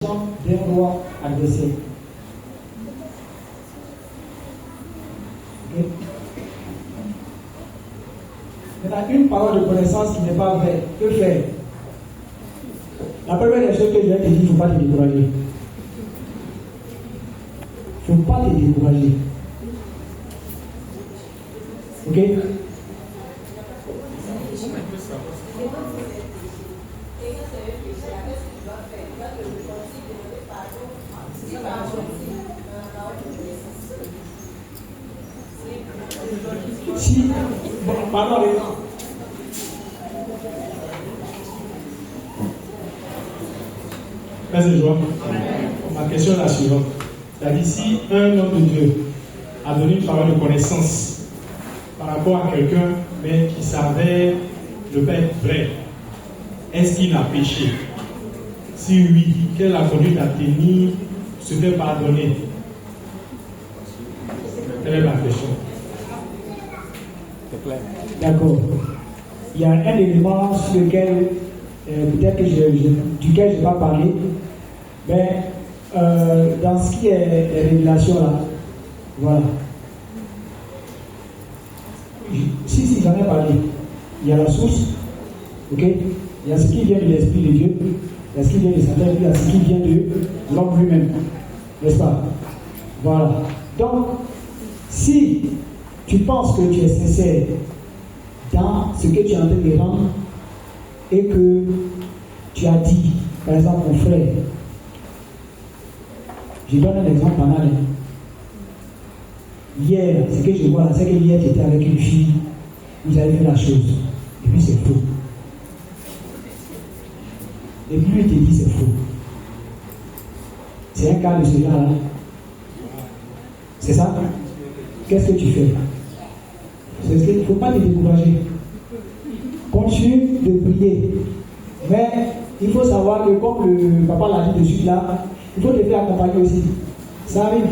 d'un roi adversaire. Okay? Maintenant, une parole de connaissance qui n'est pas vraie, que faire? La première des choses que je vais te dire, il ne faut pas te décourager. Il ne faut pas te décourager. Ok? Si, pardon, Merci, Joël. Ma question est la suivante. C'est-à-dire, si un homme de Dieu a donné une parole de connaissance par rapport à quelqu'un, mais qui savait ne pas être vrai, est-ce qu'il a péché? Si oui, quelle est la conduite à tenir, se faire pardonner? Quelle est ma question? d'accord. Il y a un élément sur lequel, peut-être que duquel je n'ai pas parlé, mais dans ce qui est révélation là, voilà. Si j'en ai parlé, il y a la source, ok? Il y a ce qui vient de l'Esprit de Dieu, il y a ce qui vient de Satan, il y a ce qui vient de l'homme lui-même, n'est-ce pas? Voilà. Donc, si tu penses que tu es sincère dans ce que tu es en train de rendre et que tu as dit, par exemple, mon frère, je donne un exemple banal. Hier, ce que je vois là, c'est que hier tu étais avec une fille, vous avez fait la chose, et puis c'est faux. Et puis lui te dit c'est faux. C'est un cas de ce genre-là. C'est ça? Qu'est-ce que tu fais? Il ne faut pas te décourager. Continue de prier. Mais il faut savoir que, comme le papa l'a dit dessus là, il faut te faire accompagner aussi. Ça arrive.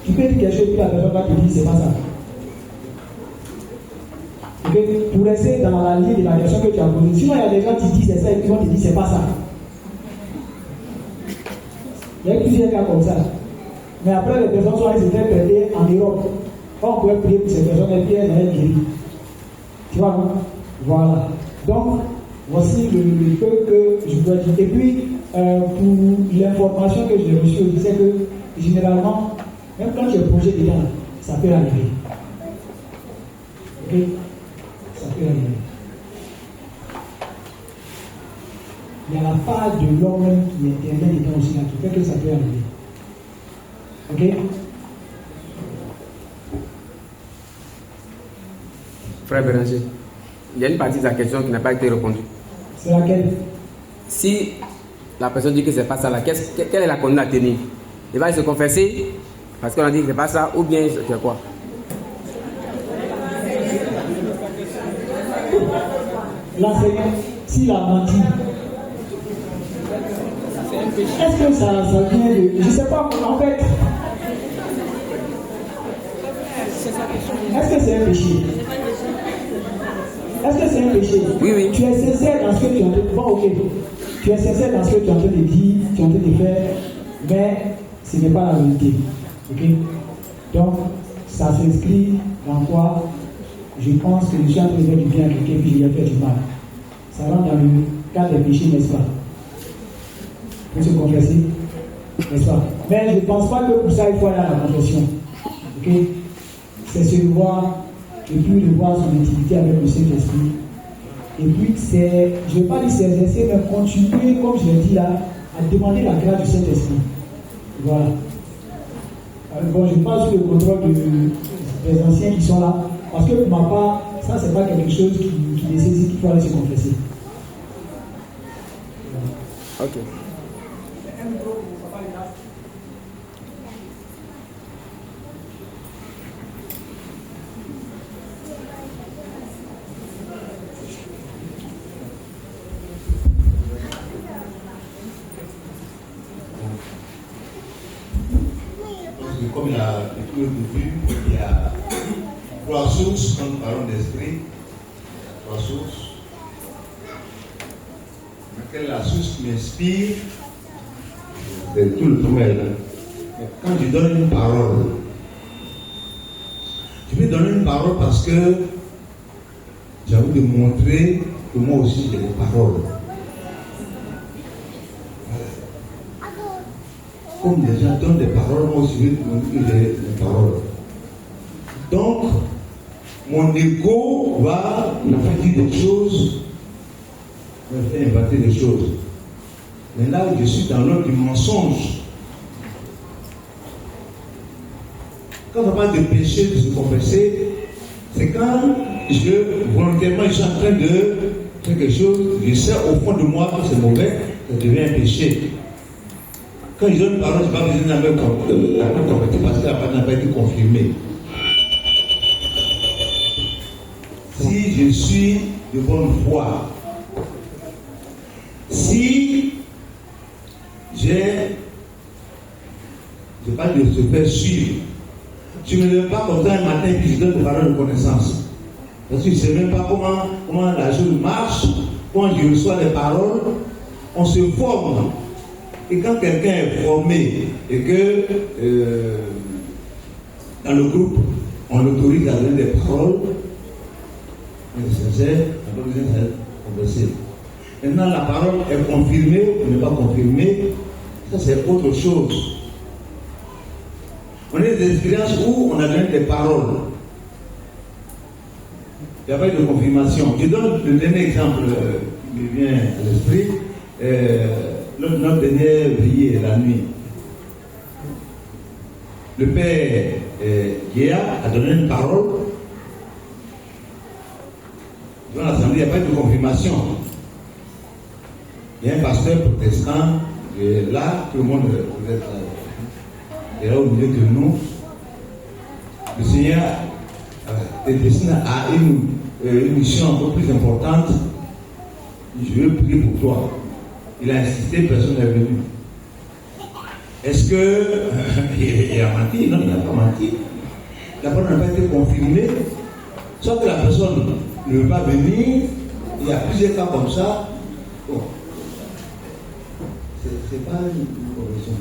Tu peux dire quelque chose et la personne va te dire c'est pas ça. Okay? Pour rester dans la ligne de la question que tu as posée. Sinon, il y a des gens qui disent c'est ça et qui vont te dire c'est pas ça. Il y a plusieurs cas comme ça. Mais après, les personnes sont allées se faire prêter en Europe. On pouvait prier pour ces personnes et puis elles allaient guérir. Tu vois, non? Voilà. Donc, voici le peu que je dois dire. Et puis, pour l'information que j'ai reçue aussi, c'est que généralement, même quand tu es plongé dedans, ça peut arriver. Ok? Ça peut arriver. Il y a la part de l'homme qui intervient dedans aussi, là, qui fait que ça peut arriver. Ok? Frère Béranger, il y a une partie de la question qui n'a pas été répondue. C'est laquelle? Si la personne dit que c'est pas ça, là, quelle est la conduite à tenir? Il va se confesser parce qu'on a dit que c'est pas ça, ou bien c'est quoi? L'enseignant, s'il a menti, est-ce que ça vient de... Je ne sais pas, en fait. Est-ce que c'est un péché? Est-ce que c'est un péché? Oui. Tu es sincère dans ce que tu es en train de... Bon, ok. Tu es sincère dans ce que tu es en train de dire, tu es en train de faire, mais ce n'est pas la vérité. Ok? Donc, ça s'inscrit dans quoi? Je pense que je suis en train de faire du bien à quelqu'un puis je lui ai fait du mal. Ça rentre dans le cadre des péchés, n'est-ce pas? Il faut se confesser, n'est-ce pas? Mais je ne pense pas que pour ça il faut aller à la confession. Ok? C'est se voir et puis revoir son intimité avec le Saint-Esprit. Et puis c'est, je ne vais pas dire s'exercer, mais continuer, comme je l'ai dit là, à demander la grâce du Saint-Esprit. Voilà. Bon, je parle sous le contrôle des anciens qui sont là, parce que pour ma part, ça c'est pas quelque chose qui nécessite qu'il faut aller se confesser. Ok. Comme il a dit au début, il y a trois sources quand nous parlons d'esprit. Trois sources. Quelle est la source qui m'inspire? c'est tout le domaine. Quand je donne une parole, je vais donner une parole parce que j'ai envie de montrer que moi aussi j'ai des paroles. Comme les gens donnent des paroles, moi aussi je vais montrer que j'ai des paroles. Donc, mon ego va me faire dire des choses, me faire inventer des choses. Mais là où je suis dans l'ordre du mensonge, quand on parle de péché, de se confesser, c'est quand volontairement, je suis en train de faire quelque chose, je sais au fond de moi que c'est mauvais, ça devient un péché. Quand je donne une parole, je n'ai pas besoin de la même confesser parce que la parole n'a pas été confirmée. Si je suis de bonne foi, si je parle de se faire suivre, je ne me lève pas comme ça un matin et puis je donne des paroles de connaissance. Parce que je ne sais même pas comment la chose marche, comment je reçois les paroles, on se forme. Et quand quelqu'un est formé et que dans le groupe, on l'autorise à donner des paroles, c'est on n'a pas besoin de converser. Maintenant, la parole est confirmée ou n'est pas confirmée, ça c'est autre chose. On a des expériences où on a donné des paroles. Il n'y a pas eu de confirmation. Je donne le dernier exemple qui me vient à l'esprit. Notre dernière veillée la nuit. Le père Guéa a donné une parole. Dans l'assemblée, il n'y a pas eu de confirmation. Il y a un pasteur protestant, et là, tout le monde est là au milieu de nous. Le Seigneur a une mission encore plus importante. Je veux prier pour toi. Il a insisté, personne n'est venu. Est-ce qu'il a menti? Non, il n'a pas menti. La parole n'a pas été confirmée. Soit que la personne ne veut pas venir, il y a plusieurs cas comme ça. Bon. C'est pas une correction.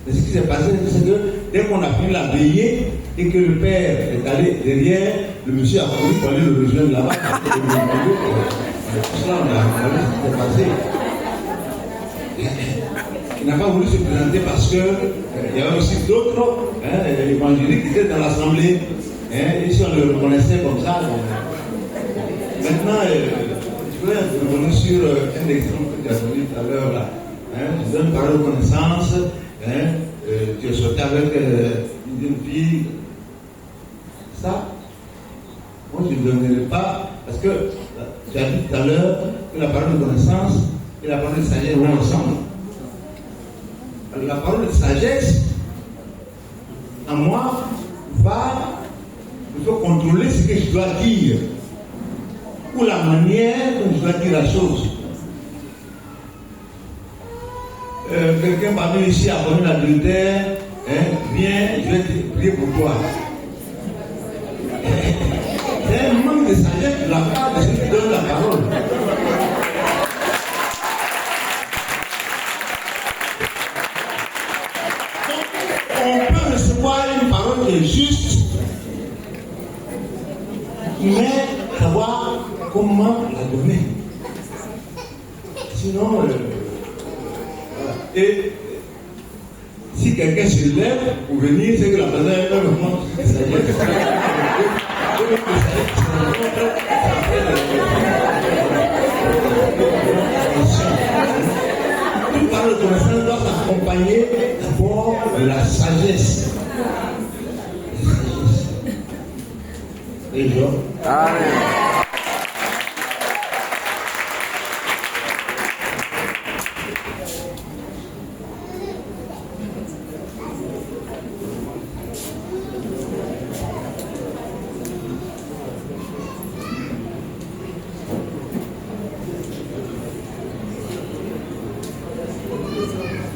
Mais ce qui s'est passé, c'est que dès qu'on a fini la veillée et que le père est allé derrière, le monsieur a couru pour aller le rejoindre là-bas. Tout cela, on a vu ce qui s'est passé. Il n'a pas voulu se présenter parce qu'il y avait aussi d'autres évangéliques qui étaient dans l'assemblée. Et si on le reconnaissait comme ça, maintenant, je voudrais revenir sur un exemple que tu as donné tout à l'heure là. Tu donnes par reconnaissance, tu es sorti avec une fille. Ça, moi je ne donnerai pas, parce que tu as dit tout à l'heure que la parole de connaissance et la parole de sagesse vont ensemble. Alors, la parole de sagesse, en moi, il faut contrôler ce que je dois dire, ou la manière dont je dois dire la chose. Quelqu'un parmi ici a connu l'adultère, viens, je vais te prier pour toi. C'est un manque de sagesse de la part de ceux qui donnent la parole. On peut recevoir une parole qui est juste, mais savoir comment la donner. Sinon, et si quelqu'un se lève pour venir, c'est que la personne est un moment de sagesse. Toute parole de connaissance doit s'accompagner d'abord de la sagesse. Et je. Amen.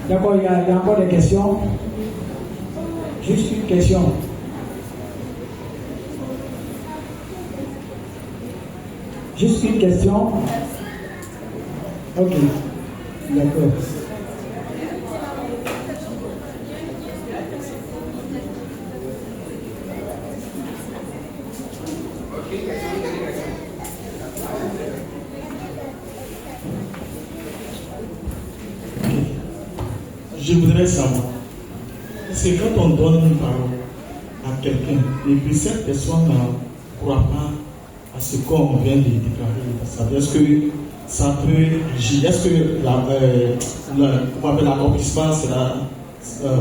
D'accord, il y a encore des questions. Juste une question. Juste une question. Ok. D'accord. je voudrais savoir, c'est quand on donne une parole à quelqu'un et puis cette personne ne croit pas à ce qu'on vient de déclarer, est-ce que ça peut agir? Est-ce que l'accomplissement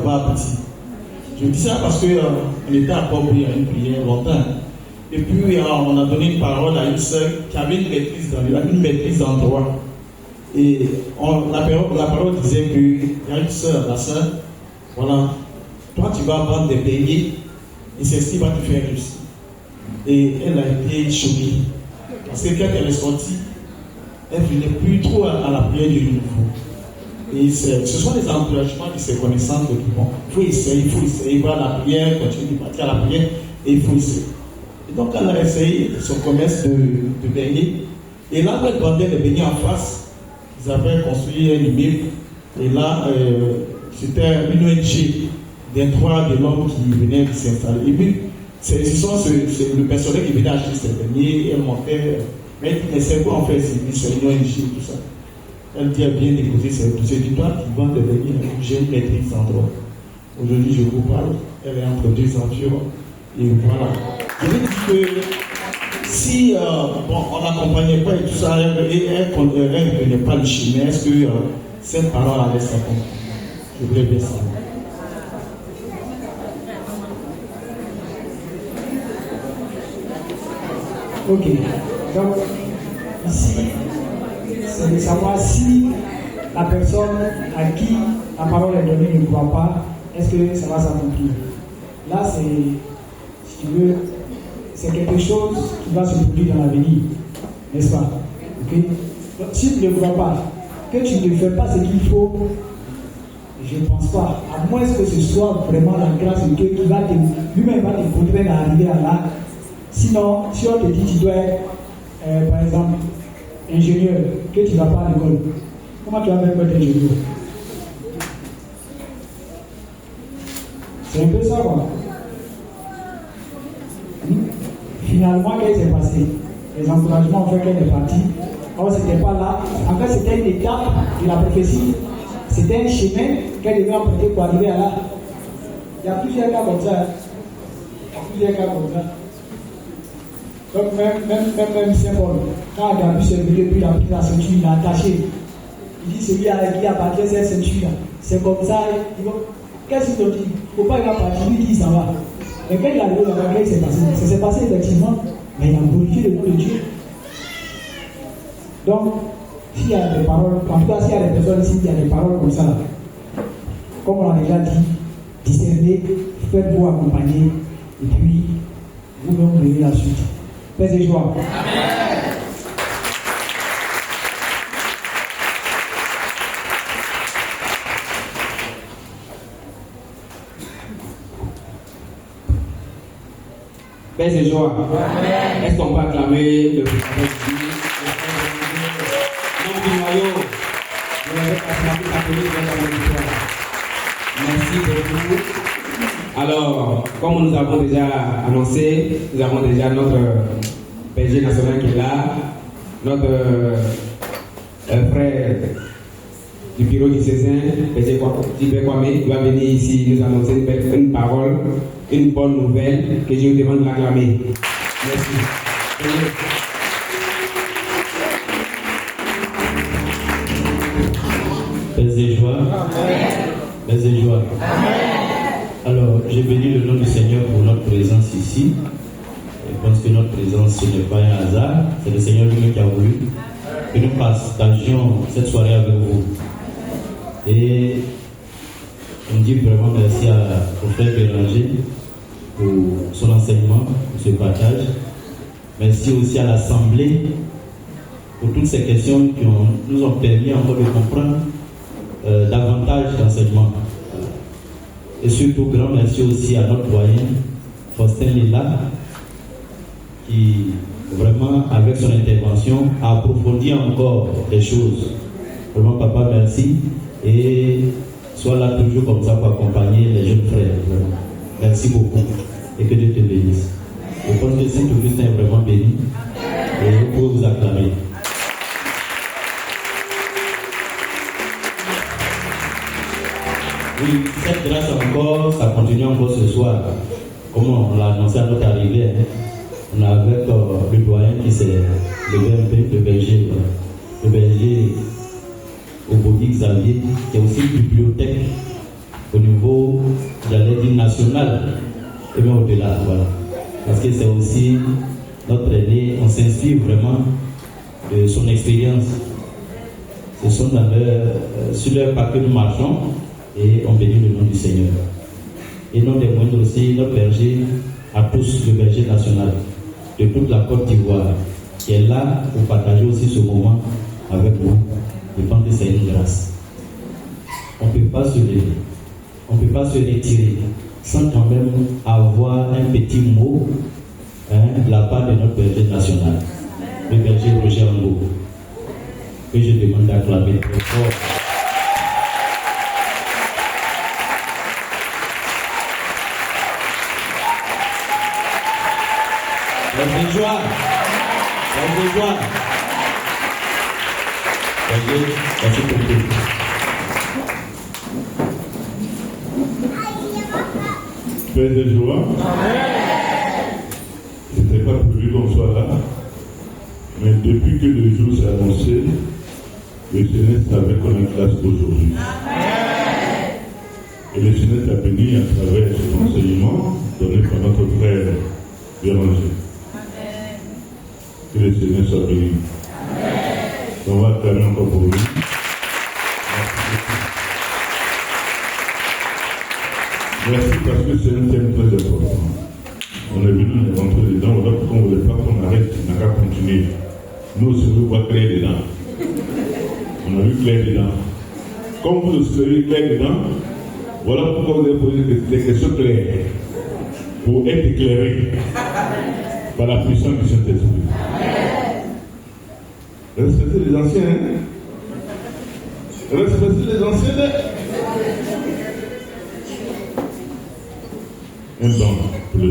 va aboutir? Je dis ça parce qu'on était à Port-Bouilly à une prière longtemps. Et puis on a donné une parole à une sœur qui avait une maîtrise en droit. Et la parole disait qu'il y a une sœur, la sœur, voilà, toi tu vas vendre des beignets et celle-ci va te faire réussir. Et elle a été choquée. Parce que quand elle est sortie, elle ne venait plus trop à la prière du nouveau. Et ce sont des encouragements de ces connaissances de tout bon. Il faut essayer, voir la prière, continuer de partir à la prière, et il faut essayer. Et donc elle a essayé son commerce de beignets. Et là, elle vendait des beignets en face. Ils avaient construit un immeuble. Et là, c'était une ONG des droits de l'homme qui venait de s'installer. Et puis, c'est le personnel qui venait acheter ces beignets. Elle montait. Mais c'est quoi en fait, c'est une ONG, tout ça. Elle dit, elle vient déposer ses dossiers. Du toi qui vend des beignets, j'ai une maîtrise en droit. Aujourd'hui, je vous parle. Elle est entre deux avures. Et voilà. Je veux dire que si on n'accompagnait pas et tout ça, elle ne connaît pas le chemin, est-ce que cette parole allait s'accomplir? Je voulais bien savoir. Ok. Donc, ici, c'est de savoir si la personne à qui la parole est donnée ne croit pas, est-ce que ça va s'accomplir? Là, c'est, si tu veux, c'est quelque chose qui va se produire dans l'avenir, n'est-ce pas? Okay? Donc, si tu ne crois pas, que tu ne fais pas ce qu'il faut, je ne pense pas, à moins que ce soit vraiment la grâce de Dieu qui va lui-même va te conduire à arriver à là. Sinon, si on te dit que tu dois être, par exemple, ingénieur, que tu ne vas pas à l'école, comment tu vas même être ingénieur? C'est un peu ça, quoi. Finalement, qu'est-ce qui s'est passé? Les encouragements ont fait qu'elle est partie. Or, ce n'était pas là. En fait, c'était une étape de la prophétie. C'était un chemin qu'elle devait emprunter pour arriver à là. Il y a plusieurs cas comme ça. Donc, même Saint-Paul, quand il a vu ce milieu, puis il a pris la ceinture, il l'a attaché. Il dit celui à qui appartient cette ceinture-là. C'est comme ça. Qu'est-ce qu'il a dit? Il ne faut pas qu'il a parti, lui qui s'en va. Mais quand il a arrivé là-bas, qu'est-ce qui s'est passé? Ça s'est passé effectivement, mais il a glorifié le nom de Dieu. Donc, s'il y a des paroles, en tout cas, s'il y a des personnes ici, il y a des paroles comme ça, comme on l'a déjà dit, discernez, faites-vous accompagner, et puis, vous-même, vous verrez la suite. Paix et joie. Amen. Paix et joie. Amen. Est-ce qu'on peut acclamer le président du noyau? Merci beaucoup. Alors, comme nous avons déjà annoncé, nous avons déjà notre PG national qui est là, notre frère du bureau du Césin, PG Kwame, qui va venir ici nous annoncer une parole, une bonne nouvelle que je vous demande d'acclamer. Merci. Paix et joie. Paix et joie. Alors, j'ai béni le nom du Seigneur pour notre présence ici. Je pense que notre présence, ce n'est pas un hasard. C'est le Seigneur lui-même qui a voulu que nous partagions cette soirée avec vous. Et on dit vraiment merci au frère Béranger pour son enseignement, pour ce partage. Merci aussi à l'Assemblée pour toutes ces questions qui nous ont permis encore de comprendre davantage d'enseignement. Et surtout, grand merci aussi à notre doyen, Faustin Lila, qui vraiment, avec son intervention, a approfondi encore les choses. Vraiment, papa, merci. Et sois là toujours comme ça pour accompagner les jeunes frères. Vraiment. Merci beaucoup. Et que Dieu te bénisse. Je pense que Saint-Augustin est vraiment béni. Et vous pouvez vous acclamer. Oui, cette grâce encore, ça continue encore ce soir. Comme on l'a annoncé à notre arrivée, hein. On a avec le doyen qui s'est levé un peu, le berger Obodi Xavier, qui est aussi bibliothèque au niveau, j'allais dire, national, et même au-delà, voilà. Parce que c'est aussi notre aîné, on s'inspire vraiment de son expérience. Ce sont sur leur parcours de marchand et on bénit le nom du Seigneur. Et non des moindres aussi, notre berger, à tous, le berger national de toute la Côte d'Ivoire, qui est là pour partager aussi ce moment avec vous. Je pense que c'est une grâce. On ne peut pas se lever, on ne peut pas se retirer sans quand même avoir un petit mot de la part de notre berger national, le berger Roger Ango, que je demande d'acclamer très fort. Berger joie. Merci beaucoup. Père de joie. C'était pas prévu qu'on soit là, mais depuis que le jour s'est annoncé, le Seigneur savait qu'on a classe aujourd'hui. Et le Seigneur t'a béni à travers cet enseignement donné par notre frère Béranger. Que le Seigneur soit béni. On va acclamer encore pour lui. Merci parce que c'est un thème très important. On est venu, on est rentré dedans, on ne voulait pas qu'on arrête, on n'a qu'à continuer. Nous aussi, on voit clair dedans. On a vu clair dedans. Comme vous aussi avez vu clair dedans, voilà pourquoi vous avez posé des questions claires. Pour être éclairé par la puissance du Saint-Esprit. Respectez les anciens, hein? Respectez les anciens, hein? Un banc pour le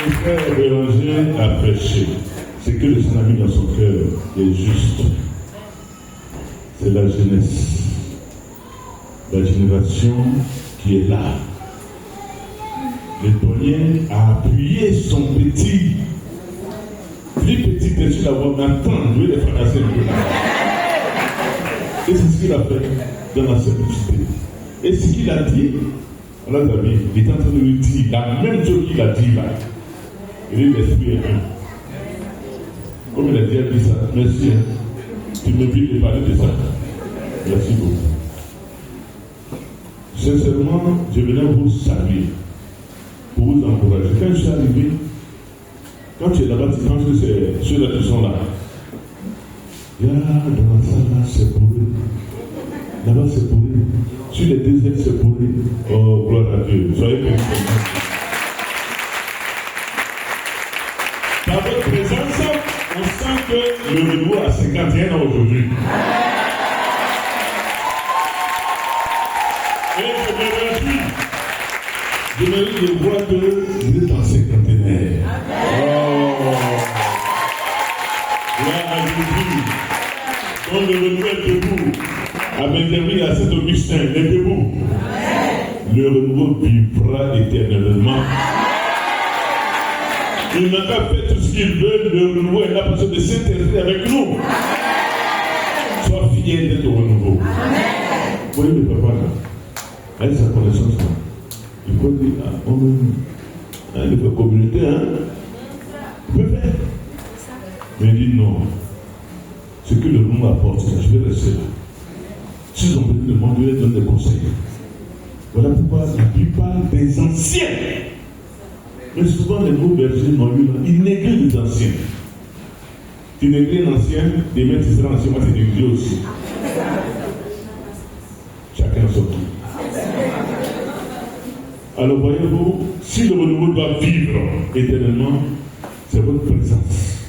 Le frère Béranger a prêché. C'est que le Seigneur a mis dans son cœur qui est juste. C'est la jeunesse. La génération qui est là. Le doyen a appuyé son petit, plus petit que sur la voix, mais attends, je vais les fracasser un peu. Et c'est ce qu'il a fait dans la simplicité. Et ce qu'il a dit, on a vu, il est en train de lui dire la même chose qu'il a dit là. Il est l'esprit est un. Comme il a dit ça, merci. Tu m'oublies de parler de ça. Merci beaucoup. Sincèrement, je venais vous saluer, pour vous encourager. Quand je suis arrivé, quand tu es là-bas, tu penses que c'est ceux-là qui sont là. Là, dans la salle, là, c'est pour eux. Là-bas, c'est pour eux. Sur les déserts, c'est pour eux. Oh, gloire à Dieu. Soyez bénis. Par votre présence, on sent que le renouveau a 51 ans aujourd'hui. Je me vois que vous êtes en cinquantenaire. Oh! Là, à Jésus, quand le renouveau est debout, à Benjamin, à Saint-Augustin, est debout. Le renouveau vivra éternellement. Il n'a pas fait tout ce qu'il veut, le renouveau est là parce que de s'intéresser avec nous. Sois fier d'être au renouveau. Vous voyez le papa là, avec sa connaissance là. Il faut dire, il faut communauté, hein? Il peut faire. Mais il dit non. Ce que le monde apporte, je vais rester là. S'ils ont besoin de moi, je vais leur donner des conseils. Voilà pourquoi la plupart des anciens, mais souvent les nouveaux bergers n'ont eu là, ils négligent les anciens. Tu négliges l'ancien, demain tu seras ancien, moi tu négliges aussi. Chacun son tour. Alors voyez-vous, si le renouveau doit vivre éternellement, c'est votre présence.